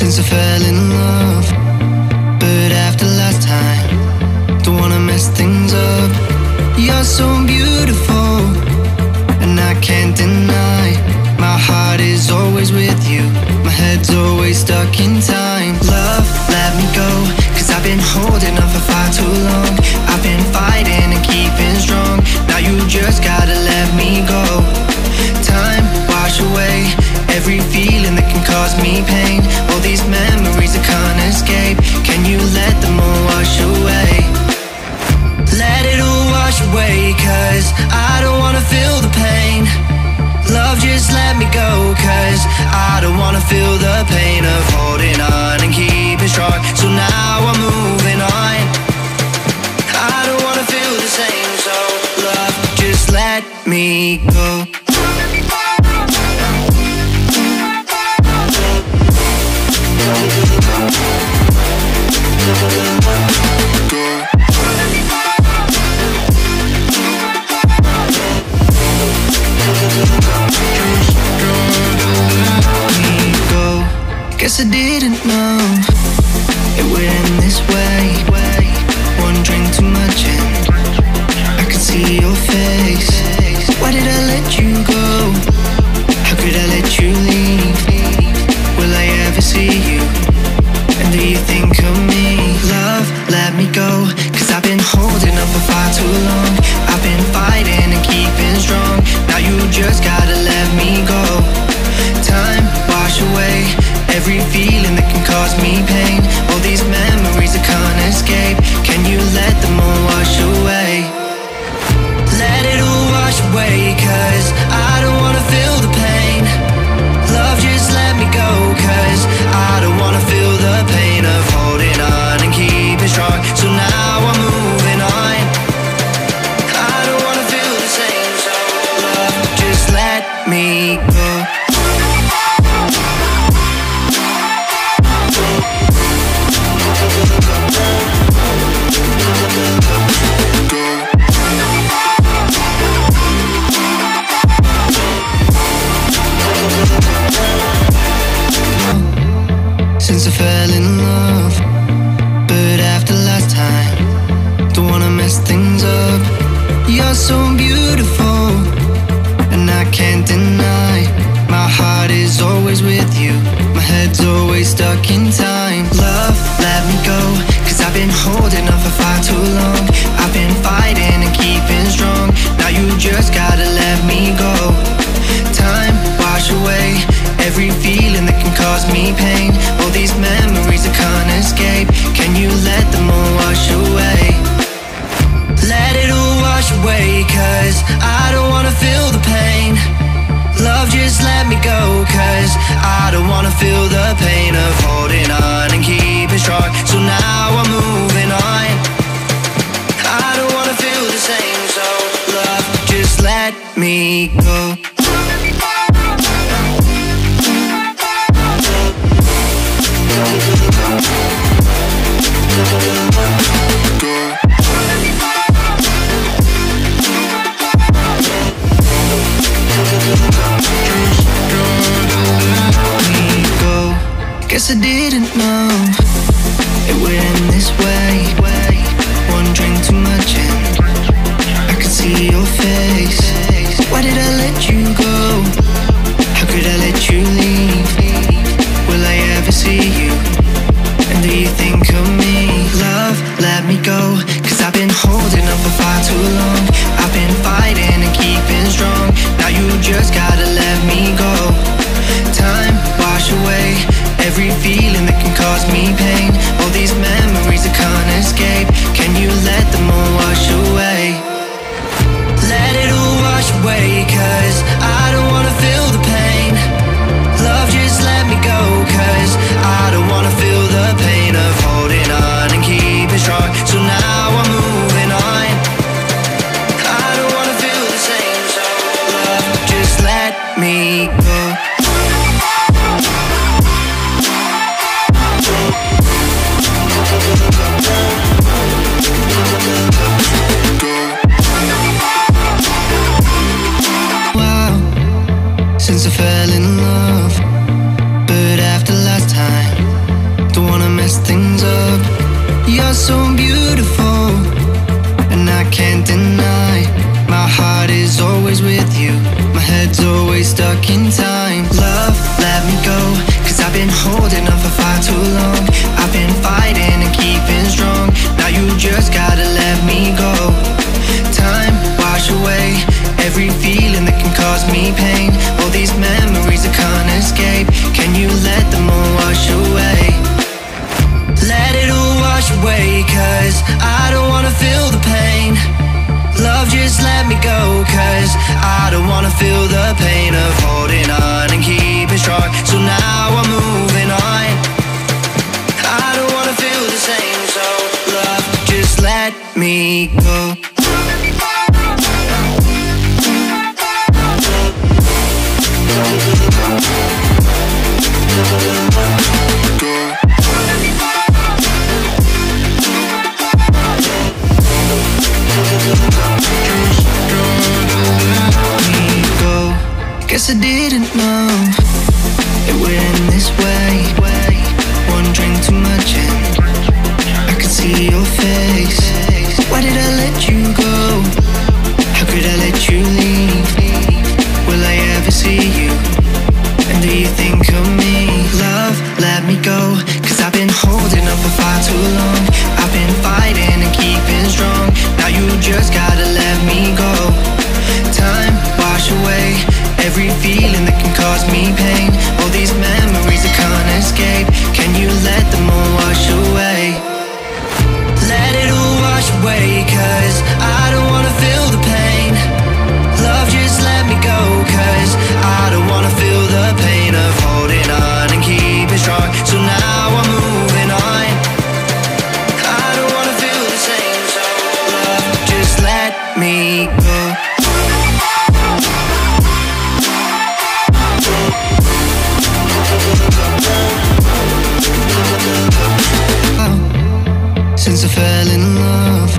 since I fell in love. But after last time, don't wanna mess things up. You're so beautiful, and I can't deny. My heart is always with you, my head's always stuck in time. Love, let me go, cause I've been holding on for far too long. I've been fighting and keeping strong. Now you just gotta let me go. Time, wash away every feeling that can cause me pain. All these memories I can't escape, can you let them all wash away? Let it all wash away, cause I don't wanna feel the pain. Love, just let me go, cause I don't wanna feel the pain of holding on and keeping strong. So now I'm moving on. I don't wanna feel the same, so love, just let me go. Guess I didn't know it would end this way. One drink too much and I could see your face. Why did I let you go? How could I let you leave? Will I ever see you? And do you think of me? Love, let me go, cause I've been holding up for far too long. I've been fighting and keeping strong. Now you just gotta let me go. Time, wash away every feeling that can cause me pain. All these memories I can't escape, can you let them all wash away? Let it all wash away, cause I don't wanna feel the pain. Love, just let me go, cause I don't wanna feel the pain of holding on and keeping strong. So now I'm moving on. I don't wanna feel the same, so love, just let me go. Since I fell in love, but after last time, don't wanna mess things up. You're so beautiful, and I can't deny. My heart is always with you, my head's always stuck in time. Love, let me go, cause I've been holding on for far too long. I've been fighting and keeping strong. Now you just gotta let me go. Time, wash away every feeling that can cause me pain. All these memories I can't escape, can you let them all wash away? Let it all wash away, cause I don't wanna feel the pain. Love, just let me go, cause I don't wanna feel the pain of holding on and keeping strong. So now I'm moving on. I don't wanna feel the same, so love, just let me go. Guess I didn't know it would end this way. One drink too much and I could see your face. Why did I let you go? How could I let you leave? Will I ever see you? And do you think of me? Love, let me go, cause I've been holding on for far too long. I've been fighting and keeping strong. Now you just gotta let me go. Time, wash away every feeling that can cause me pain. All these memories I can't escape, can you let them all wash away? Let it all wash away, cause I don't wanna feel the pain. Love, just let me go, cause I don't wanna feel the pain of holding on and keeping strong. So now I'm moving on. I don't wanna feel the same, so love, just let me go. Since I fell in love, but after last time, You're so beautiful, and I can't deny. My heart is always with you, my head's always stuck in time. Love, let me go, cause I've been holding on for far too long. I've been fighting and keeping strong, now you just gotta let me go. Time, wash away every feeling that can cause me pain. All these memories I can't escape, can you let them all wash away? Let it all wash away, cause I don't wanna feel the pain. Love, just let me go, cause I don't wanna feel the pain of holding on and keeping strong. So now I'm moving on, I don't wanna feel the same. So love, just let me go. Guess I didn't know it would end this way. One drink too much and I could see your face. Why did I let you go? How could I let you leave? Will I ever see you? And do you think of me? Love, let me go, cause I've been holding on for far too long. I've been fighting and keeping strong, now you just gotta let me go. Time, wash away every feeling that can cause me pain. All these memories I can't escape, can you let them all wash away? Let it all wash away, cause I don't wanna feel the pain. Love, just let me go, cause I don't wanna feel the pain of holding on and keeping strong. So now I'm moving on, I don't wanna feel the same. So love, just let me go. Since I fell in love,